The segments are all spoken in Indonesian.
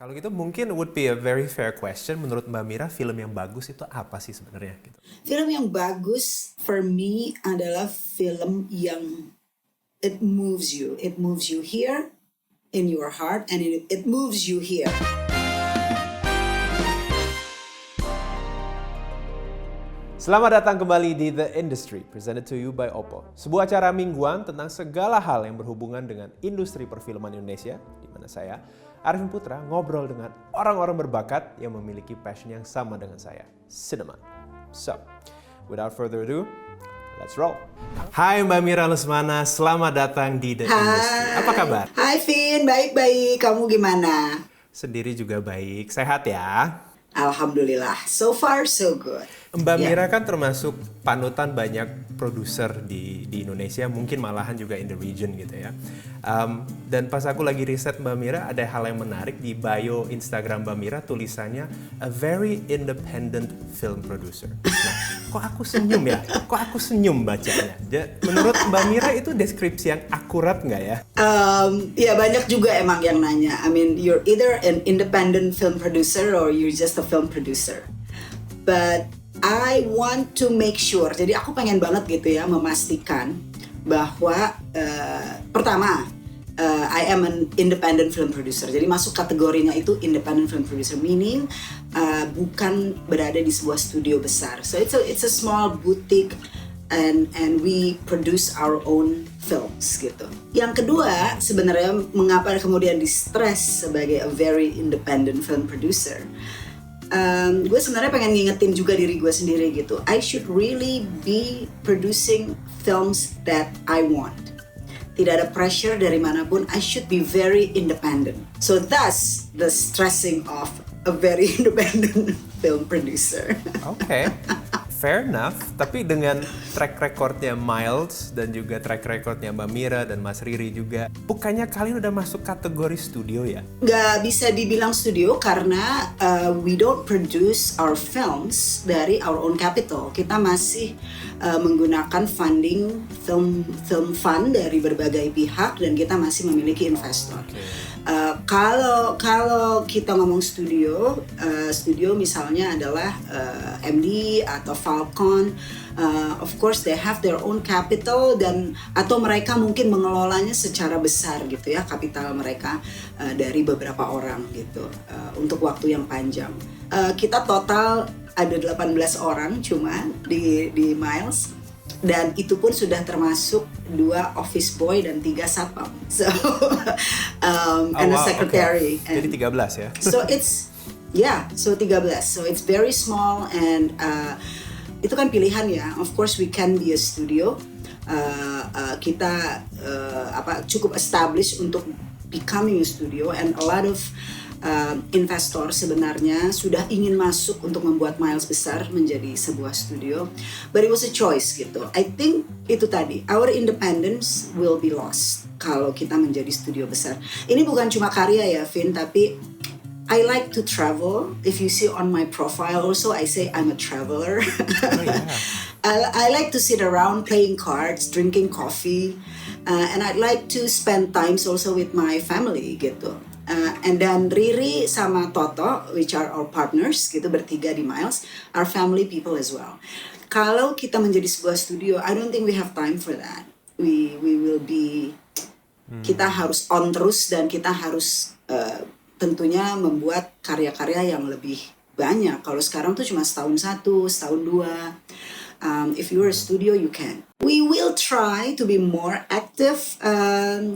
Kalau gitu mungkin would be a very fair question. Menurut Mbak Mira, film yang bagus itu apa sih sebenarnya? Gitu. Film yang bagus for me adalah film yang it moves you. It moves you here in your heart and it moves you here. Selamat datang kembali di The Industry, presented to you by Oppo. Sebuah acara mingguan tentang segala hal yang berhubungan dengan industri perfilman Indonesia, di mana saya, Arifin Putra, ngobrol dengan orang-orang berbakat yang memiliki passion yang sama dengan saya, cinema. So, without further ado, let's roll. Hai Mbak Mira Lesmana, selamat datang di The Industry. Apa kabar? Hai Vin, baik-baik. Kamu gimana? Sendiri juga baik, sehat ya? Alhamdulillah, so far so good. Mbak Mira kan termasuk panutan banyak produser di Indonesia, mungkin malahan juga in the region gitu ya. Dan pas aku lagi riset Mbak Mira, ada hal yang menarik di bio Instagram Mbak Mira, tulisannya a very independent film producer. Nah, kok aku senyum ya? Kok aku senyum bacanya? Menurut Mbak Mira itu deskripsi yang akurat nggak ya? Ya banyak juga emang yang nanya. I mean, you're either an independent film producer or you're just a film producer. But I want to make sure, jadi aku pengen banget gitu ya memastikan bahwa pertama, I am an independent film producer. Jadi masuk kategorinya itu independent film producer, meaning bukan berada di sebuah studio besar. So it's a small boutique and we produce our own films gitu. Yang kedua, sebenarnya mengapa kemudian di-stress sebagai a very independent film producer? Gue sebenarnya pengen ngingetin juga diri gue sendiri gitu. I should really be producing films that I want. Tidak ada pressure dari manapun. I should be very independent. So that's the stressing of a very independent film producer. Oke. Fair enough, tapi dengan track recordnya Miles dan juga track recordnya Mbak Mira dan Mas Riri juga, bukannya kalian udah masuk kategori studio ya? Nggak bisa dibilang studio karena we don't produce our films dari our own capital. Kita masih menggunakan funding film fund dari berbagai pihak dan kita masih memiliki investor. Okay. Kalau kita ngomong studio misalnya adalah MD atau Falcon, of course they have their own capital dan atau mereka mungkin mengelolanya secara besar gitu ya, kapital mereka dari beberapa orang gitu untuk waktu yang panjang. Kita total ada 18 orang cuma di Miles. Dan itu pun sudah termasuk 2 office boy dan 3 satpam. So, and a secretary. Okay. Jadi 13 ya? So it's, so 13. So it's very small and itu kan pilihan ya. Of course we can be a studio. Kita cukup established untuk becoming a studio and a lot of investor sebenarnya sudah ingin masuk untuk membuat Miles besar menjadi sebuah studio, but it was a choice gitu. I think itu tadi, our independence will be lost kalau kita menjadi studio besar. Ini bukan cuma karya ya Vin, tapi I like to travel. If you see on my profile also, I say I'm a traveler. Oh, yeah. I like to sit around playing cards, drinking coffee, and I'd like to spend times also with my family gitu. And then Riri sama Toto, which are our partners, gitu bertiga di Miles, are family people as well. Kalau kita menjadi sebuah studio, I don't think we have time for that. We will be, kita harus on terus dan kita harus tentunya membuat karya-karya yang lebih banyak. Kalau sekarang tuh cuma setahun 1, setahun 2. If you're a studio, you can. We will try to be more active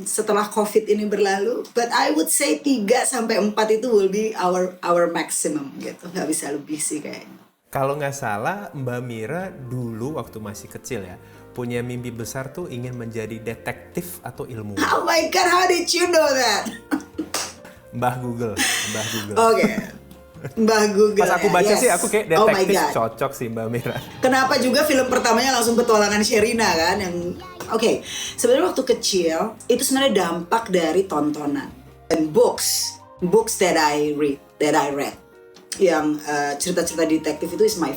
setelah COVID ini berlalu, but I would say 3-4 itu will be our maximum gitu, nggak bisa lebih sih kayaknya. Kalau nggak salah, Mbak Mira dulu waktu masih kecil ya, punya mimpi besar tuh ingin menjadi detektif atau ilmuwan. Oh my God, how did you know that? Mbah Google. Okay. Mbah Google. Pas aku baca yes. sih aku kayak detektif cocok sih Mbak Mira. Kenapa juga film pertamanya langsung Petualangan Sherina kan yang sebenarnya waktu kecil itu sebenarnya dampak dari tontonan and books that I read. Yang cerita-cerita detektif itu is my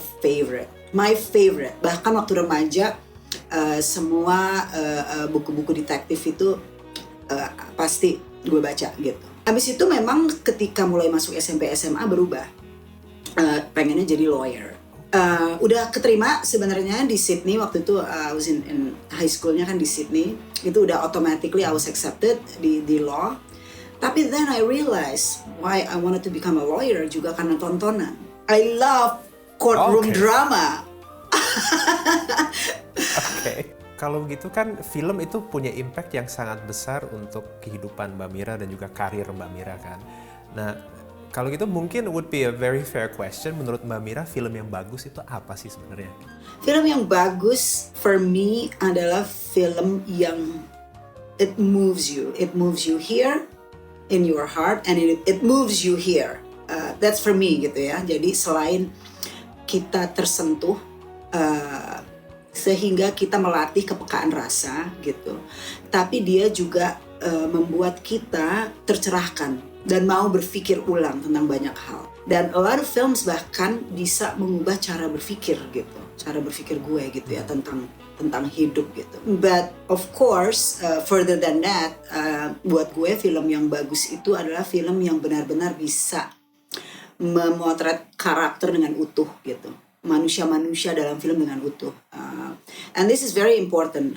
favorite. Bahkan waktu remaja semua buku-buku detektif itu pasti gue baca gitu. Abis itu memang ketika mulai masuk SMP SMA berubah. Pengennya jadi lawyer. Udah keterima sebenarnya di Sydney waktu itu. I was in high schoolnya kan di Sydney. Itu udah automatically I was accepted di law. Tapi then I realized why I wanted to become a lawyer juga karena tontonan. I love courtroom drama. Oke. Kalau begitu kan film itu punya impact yang sangat besar untuk kehidupan Mbak Mira dan juga karir Mbak Mira kan. Nah, kalau gitu mungkin would be a very fair question. Menurut Mbak Mira, film yang bagus itu apa sih sebenarnya? Film yang bagus for me adalah film yang it moves you. It moves you here in your heart and it moves you here. That's for me gitu ya. Jadi selain kita tersentuh sehingga kita melatih kepekaan rasa gitu, tapi dia juga membuat kita tercerahkan dan mau berpikir ulang tentang banyak hal. Dan a lot of films bahkan bisa mengubah cara berpikir gitu, cara berpikir gue gitu ya tentang hidup gitu. But of course further than that, buat gue film yang bagus itu adalah film yang benar-benar bisa memotret karakter dengan utuh gitu. Manusia-manusia dalam film dengan utuh. And this is very important.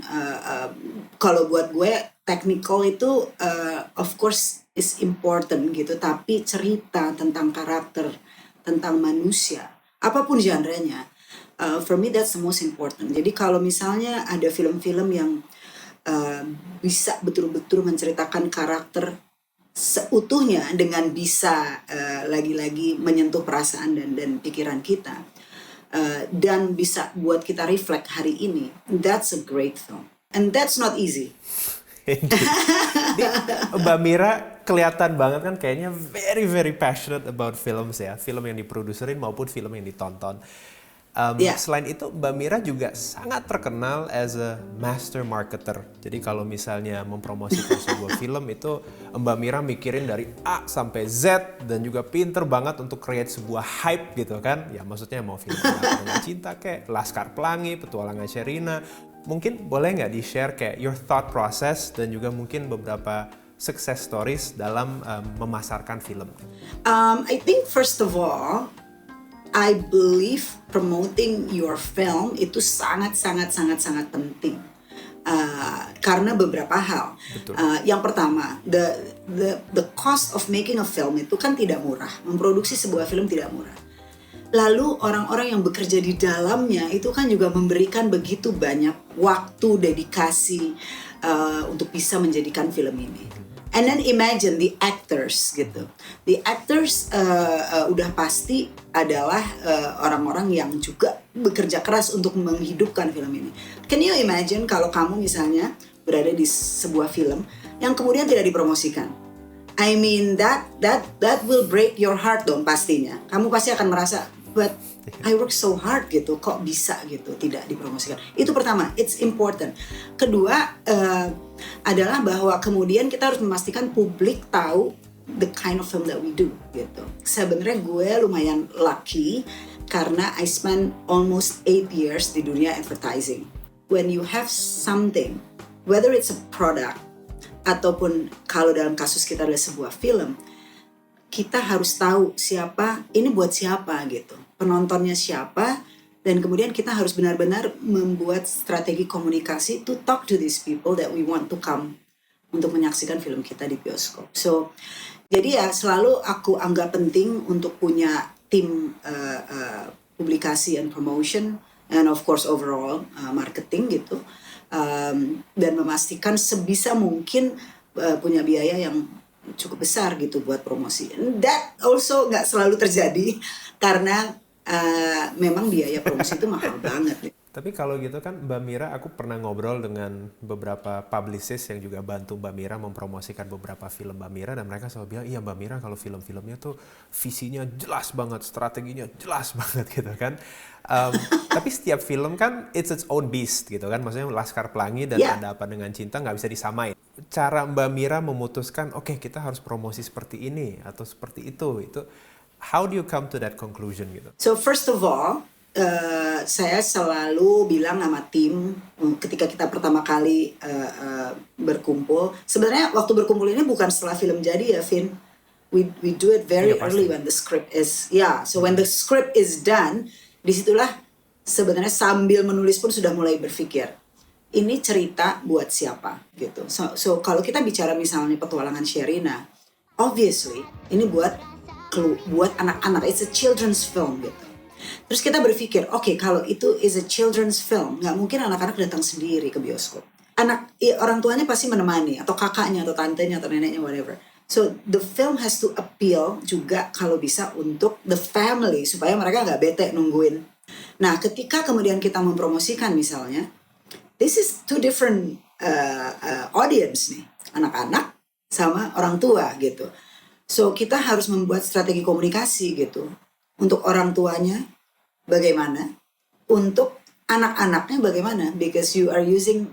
Kalau buat gue, technical itu of course is important gitu. Tapi cerita tentang karakter, tentang manusia, apapun genre-nya, for me that's the most important. Jadi kalau misalnya ada film-film yang bisa betul-betul menceritakan karakter seutuhnya dengan bisa lagi-lagi menyentuh perasaan dan pikiran kita, dan bisa buat kita reflect hari ini, that's a great film. And that's not easy. Mbak Mira kelihatan banget kan kayaknya very very passionate about films ya. Film yang diproduserin maupun film yang ditonton. Selain itu Mbak Mira juga sangat terkenal as a master marketer. Jadi kalau misalnya mempromosikan sebuah film itu Mbak Mira mikirin dari A sampai Z dan juga pinter banget untuk create sebuah hype gitu kan. Ya maksudnya mau film Dengan Cinta kayak Laskar Pelangi, Petualangan Sherina. Mungkin boleh nggak di-share kayak your thought process dan juga mungkin beberapa success stories dalam memasarkan film? I think first of all, I believe promoting your film itu sangat penting karena beberapa hal. Yang pertama, the cost of making a film itu kan tidak murah. Memproduksi sebuah film tidak murah. Lalu orang-orang yang bekerja di dalamnya itu kan juga memberikan begitu banyak waktu, dedikasi untuk bisa menjadikan film ini. And then imagine the actors gitu. The actors udah pasti adalah orang-orang yang juga bekerja keras untuk menghidupkan film ini. Can you imagine kalau kamu misalnya berada di sebuah film yang kemudian tidak dipromosikan? I mean that will break your heart dong pastinya. Kamu pasti akan merasa, but I work so hard gitu, kok bisa gitu tidak dipromosikan. Itu pertama, it's important. Kedua adalah bahwa kemudian kita harus memastikan publik tahu the kind of film that we do gitu. Sebenarnya gue lumayan lucky karena I spent almost 8 years di dunia advertising. When you have something, whether it's a product ataupun kalau dalam kasus kita adalah sebuah film, kita harus tahu siapa, ini buat siapa gitu, penontonnya siapa, dan kemudian kita harus benar-benar membuat strategi komunikasi to talk to these people that we want to come untuk menyaksikan film kita di bioskop. So, jadi ya selalu aku anggap penting untuk punya tim publikasi and promotion, and of course overall marketing gitu, dan memastikan sebisa mungkin punya biaya yang cukup besar gitu buat promosi. That also nggak selalu terjadi karena memang biaya promosi itu mahal banget. Tapi kalau gitu kan Mbak Mira, aku pernah ngobrol dengan beberapa publicist yang juga bantu Mbak Mira mempromosikan beberapa film Mbak Mira, dan mereka selalu bilang, iya Mbak Mira kalau film-filmnya tuh visinya jelas banget, strateginya jelas banget gitu kan. Tapi setiap film kan it's its own beast gitu kan, maksudnya Laskar Pelangi dan Ada Apa Dengan Cinta nggak bisa disamain. Cara Mbak Mira memutuskan, oke, kita harus promosi seperti ini atau seperti itu how do you come to that conclusion gitu? So first of all, saya selalu bilang sama tim ketika kita pertama kali berkumpul. Sebenarnya waktu berkumpul ini bukan setelah film jadi ya, Vin. we do it very Iya, pasti. early when the script is so when the script is done, disitulah sebenarnya sambil menulis pun sudah mulai berpikir ini cerita buat siapa gitu. So kalau kita bicara misalnya petualangan Sherina, obviously ini buat anak-anak, it's a children's film gitu. Terus kita berpikir, oke, kalau itu is a children's film, nggak mungkin anak-anak datang sendiri ke bioskop. Orang tuanya pasti menemani, atau kakaknya, atau tantenya, atau neneknya, whatever. So the film has to appeal juga kalau bisa untuk the family supaya mereka nggak bete nungguin. Nah, ketika kemudian kita mempromosikan misalnya, this is two different audience nih, anak-anak sama orang tua gitu. So kita harus membuat strategi komunikasi gitu untuk orang tuanya bagaimana, untuk anak-anaknya bagaimana, because you are using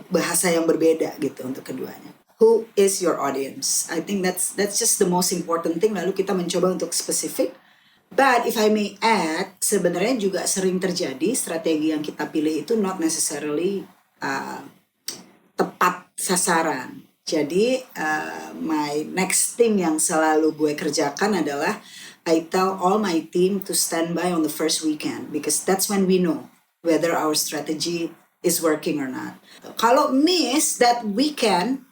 bahasa yang berbeda gitu untuk keduanya. Who is your audience? I think that's just the most important thing. Lalu kita mencoba untuk spesifik. But if I may add, sebenarnya juga sering terjadi strategi yang kita pilih itu not necessarily tepat sasaran. Jadi my next thing yang selalu gue kerjakan adalah I tell all my team to stand by on the first weekend because that's when we know whether our strategy is working or not. Kalau miss that weekend,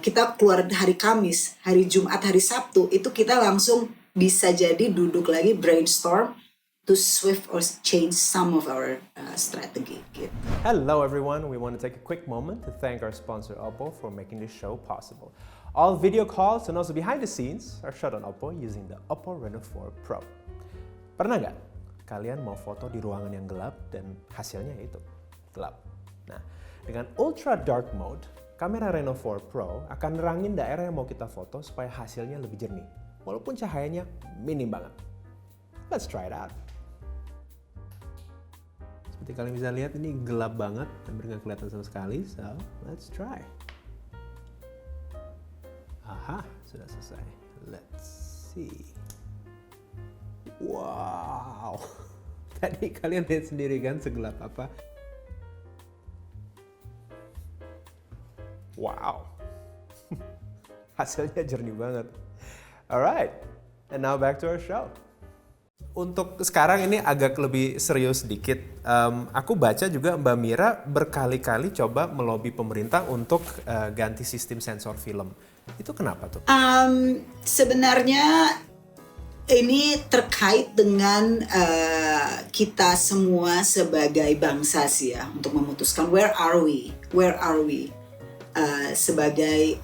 kita keluar hari Kamis, hari Jumat, hari Sabtu, itu kita langsung bisa jadi duduk lagi brainstorm to shift or change some of our strategy. Gitu. Hello everyone, we want to take a quick moment to thank our sponsor Oppo for making this show possible. All video calls and also behind the scenes are shot on Oppo using the Oppo Reno 4 Pro. Pernah nggak kalian mau foto di ruangan yang gelap dan hasilnya itu gelap? Nah, dengan Ultra Dark Mode, kamera Reno 4 Pro akan nerangin daerah yang mau kita foto supaya hasilnya lebih jernih, walaupun cahayanya minim banget. Let's try it out. Seperti kalian bisa lihat ini gelap banget, hampir nggak kelihatan sama sekali. So, let's try. Aha, sudah selesai. Let's see. Wow. Tadi kalian lihat sendiri kan segelap apa? Wow. Hasilnya jernih banget. Alright, and now back to our show. Untuk sekarang ini agak lebih serius sedikit. Aku baca juga Mbak Mira berkali-kali coba melobi pemerintah untuk ganti sistem sensor film. Itu kenapa tuh? Sebenarnya ini terkait dengan kita semua sebagai bangsa sih ya, untuk memutuskan where are we sebagai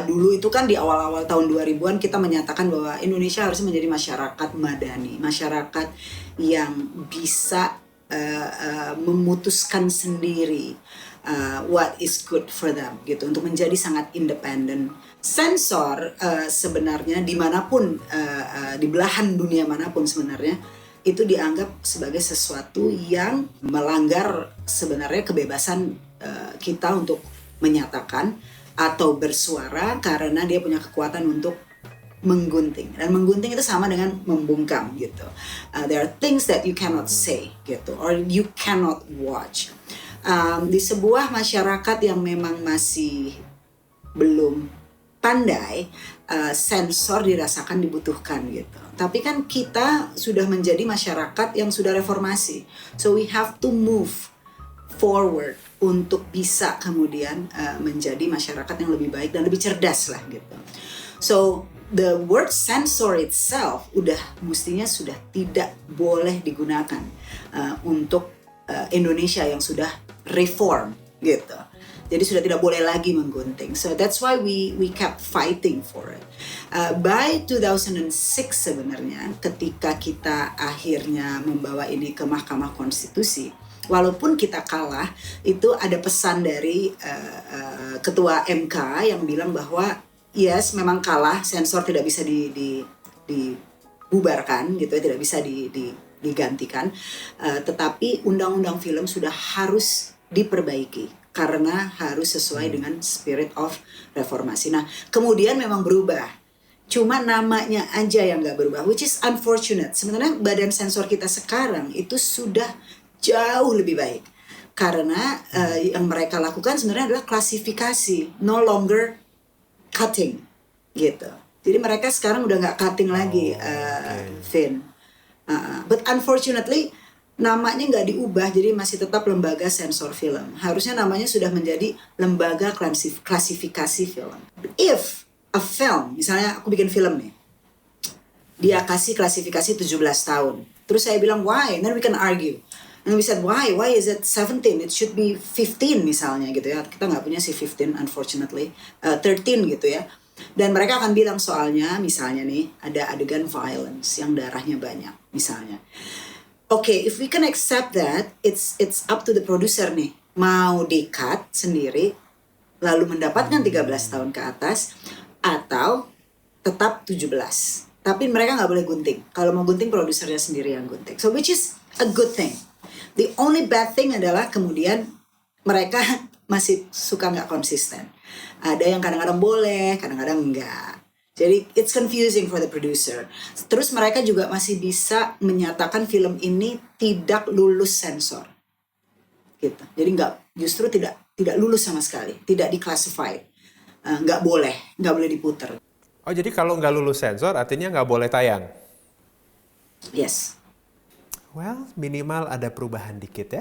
dulu itu kan di awal-awal tahun 2000-an kita menyatakan bahwa Indonesia harus menjadi masyarakat madani, masyarakat yang bisa memutuskan sendiri what is good for them gitu, untuk menjadi sangat independen. Sensor sebenarnya dimanapun di belahan dunia manapun sebenarnya itu dianggap sebagai sesuatu yang melanggar sebenarnya kebebasan kita untuk menyatakan atau bersuara, karena dia punya kekuatan untuk menggunting, dan menggunting itu sama dengan membungkam gitu. There are things that you cannot say gitu, or you cannot watch. Di sebuah masyarakat yang memang masih belum pandai, sensor dirasakan dibutuhkan gitu. Tapi kan kita sudah menjadi masyarakat yang sudah reformasi, so we have to move forward untuk bisa kemudian menjadi masyarakat yang lebih baik dan lebih cerdas lah gitu. So the word sensor itself mestinya sudah tidak boleh digunakan untuk Indonesia yang sudah reform gitu. Jadi sudah tidak boleh lagi menggunting. So that's why we kept fighting for it. By 2006 sebenarnya, ketika kita akhirnya membawa ini ke Mahkamah Konstitusi, walaupun kita kalah, itu ada pesan dari Ketua MK yang bilang bahwa yes, memang kalah, sensor tidak bisa dibubarkan gitu ya, tidak bisa digantikan, tetapi undang-undang film sudah harus diperbaiki karena harus sesuai dengan spirit of reformasi. Nah, kemudian memang berubah, cuma namanya aja yang nggak berubah, which is unfortunate. Sebenarnya badan sensor kita sekarang itu sudah jauh lebih baik, karena yang mereka lakukan sebenarnya adalah klasifikasi, no longer cutting gitu. Jadi mereka sekarang udah nggak cutting lagi, Vin. But unfortunately namanya nggak diubah, jadi masih tetap lembaga sensor film. Harusnya namanya sudah menjadi lembaga klasifikasi film. If a film, misalnya aku bikin film nih, dia kasih klasifikasi 17 tahun. Terus saya bilang why? And then we can argue. And we said why? Why is it 17? It should be 15 misalnya gitu ya. Kita nggak punya si 15 unfortunately. 13 gitu ya. Dan mereka akan bilang soalnya misalnya nih ada adegan violence yang darahnya banyak misalnya. Okay, if we can accept that, it's up to the producer nih. Mau di-cut sendiri lalu mendapatkan 13 tahun ke atas atau tetap 17. Tapi mereka nggak boleh gunting. Kalau mau gunting produsernya sendiri yang gunting. So which is a good thing. The only bad thing adalah kemudian mereka masih suka nggak konsisten. Ada yang kadang-kadang boleh, kadang-kadang enggak. Jadi it's confusing for the producer. Terus mereka juga masih bisa menyatakan film ini tidak lulus sensor. Gitu. Jadi justru tidak lulus sama sekali, tidak declassified. Nggak boleh diputer. Oh, jadi kalau nggak lulus sensor artinya nggak boleh tayang? Yes. Well, minimal ada perubahan dikit ya.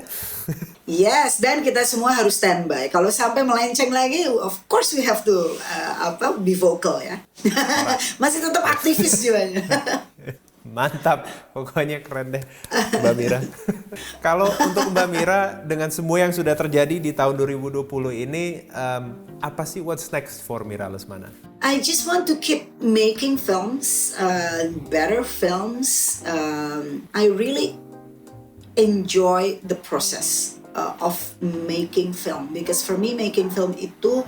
Yes, dan kita semua harus standby. Kalau sampai melenceng lagi, of course we have to be vocal ya. Masih tetap aktivis juga. Mantap, pokoknya keren deh Mbak Mira. Kalau untuk Mbak Mira, dengan semua yang sudah terjadi di tahun 2020 ini, apa sih what's next for Mira Lesmana? I just want to keep making films, better films. I really enjoy the process of making film, because for me making film itu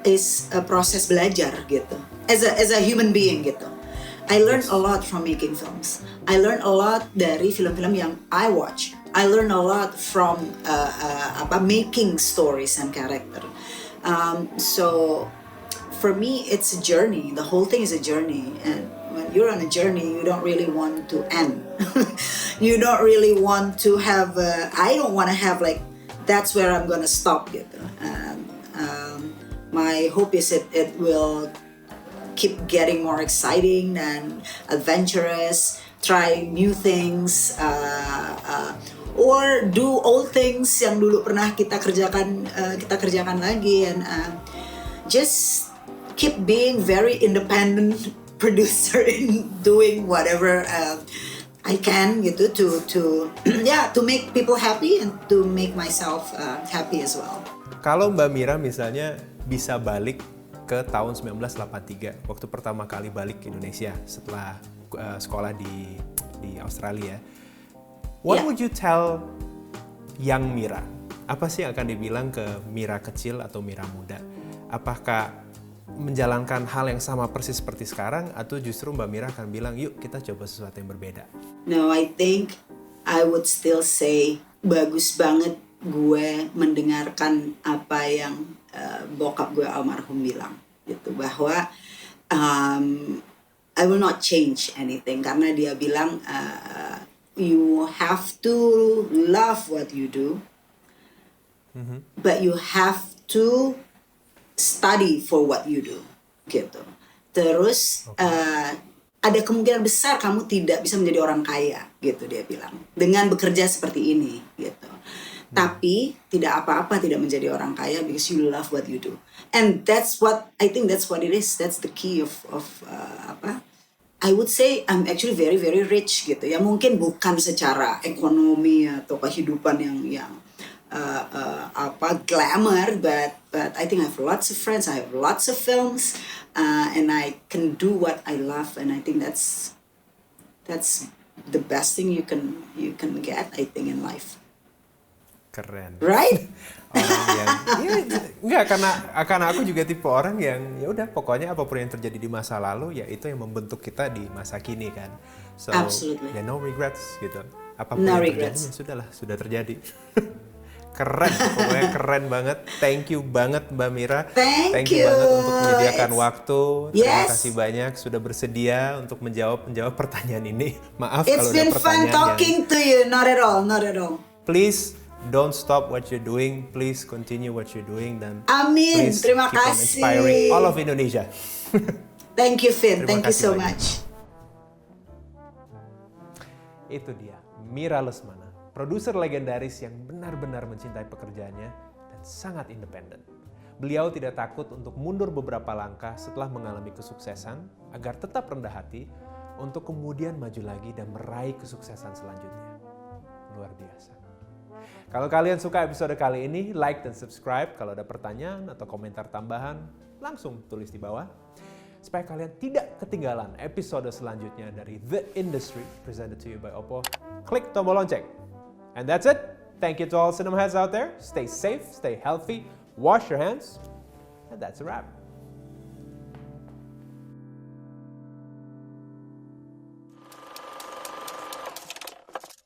is a proses belajar gitu. As a human being gitu. I learned a lot from making films. I learned a lot dari film-film yang I watch. I learned a lot from making stories and character. So for me, it's a journey. The whole thing is a journey, and when you're on a journey, you don't really want to end. You don't really want to have. I don't want to have like that's where I'm gonna stop. Gitu. My hope is it will keep getting more exciting and adventurous, try new things, or do old things yang dulu pernah kita kerjakan lagi, and just keep being very independent producer in doing whatever I can gitu to make people happy and to make myself happy as well. Kalau Mbak Mira misalnya bisa balik ke tahun 1983, waktu pertama kali balik ke Indonesia setelah sekolah di Australia. What would you tell young Mira? Apa sih yang akan dibilang ke Mira kecil atau Mira muda? Apakah menjalankan hal yang sama persis seperti sekarang, atau justru Mbak Mira akan bilang, yuk kita coba sesuatu yang berbeda? No, I think I would still say bagus banget gue mendengarkan apa yang bokap gue almarhum bilang gitu, bahwa I will not change anything, karena dia bilang you have to love what you do, but you have to study for what you do gitu. Terus ada kemungkinan besar kamu tidak bisa menjadi orang kaya gitu, dia bilang, dengan bekerja seperti ini gitu. Tapi tidak apa-apa tidak menjadi orang kaya because you love what you do. And that's what I think that's what it is. That's the key of I would say I'm actually very very rich gitu. Ya mungkin bukan secara ekonomi atau kehidupan yang glamour, but I think I have lots of friends, I have lots of films, and I can do what I love, and I think that's the best thing you can get, I think, in life. Keren. Right? Karena aku juga tipe orang yang ya udah pokoknya apapun yang terjadi di masa lalu ya itu yang membentuk kita di masa kini kan. So Absolutely. ya no regrets gitu. Apapun No yang regrets. terjadi ya sudah terjadi. Keren, pokoknya keren banget. Thank you banget Mbak Mira. Thank you banget untuk menyediakan waktu. Terima Yes. kasih banyak sudah bersedia untuk menjawab pertanyaan ini. Maaf It's kalau ada been pertanyaan fun talking to you. Not at all. Please don't stop what you're doing. Please continue what you're doing, dan Amin. please Terima keep on kasih. inspiring all of Indonesia. Thank you, Finn. Terima Thank you kasih so banyak. much. Itu dia, Mira Lesmana, produser legendaris yang benar-benar mencintai pekerjaannya dan sangat independen. Beliau tidak takut untuk mundur beberapa langkah setelah mengalami kesuksesan agar tetap rendah hati untuk kemudian maju lagi dan meraih kesuksesan selanjutnya. Luar biasa. Kalau kalian suka episode kali ini, like dan subscribe. Kalau ada pertanyaan atau komentar tambahan, langsung tulis di bawah. Supaya kalian tidak ketinggalan episode selanjutnya dari The Industry, presented to you by Oppo, klik tombol lonceng. And that's it. Thank you to all cinema heads out there. Stay safe, stay healthy, wash your hands, and that's a wrap.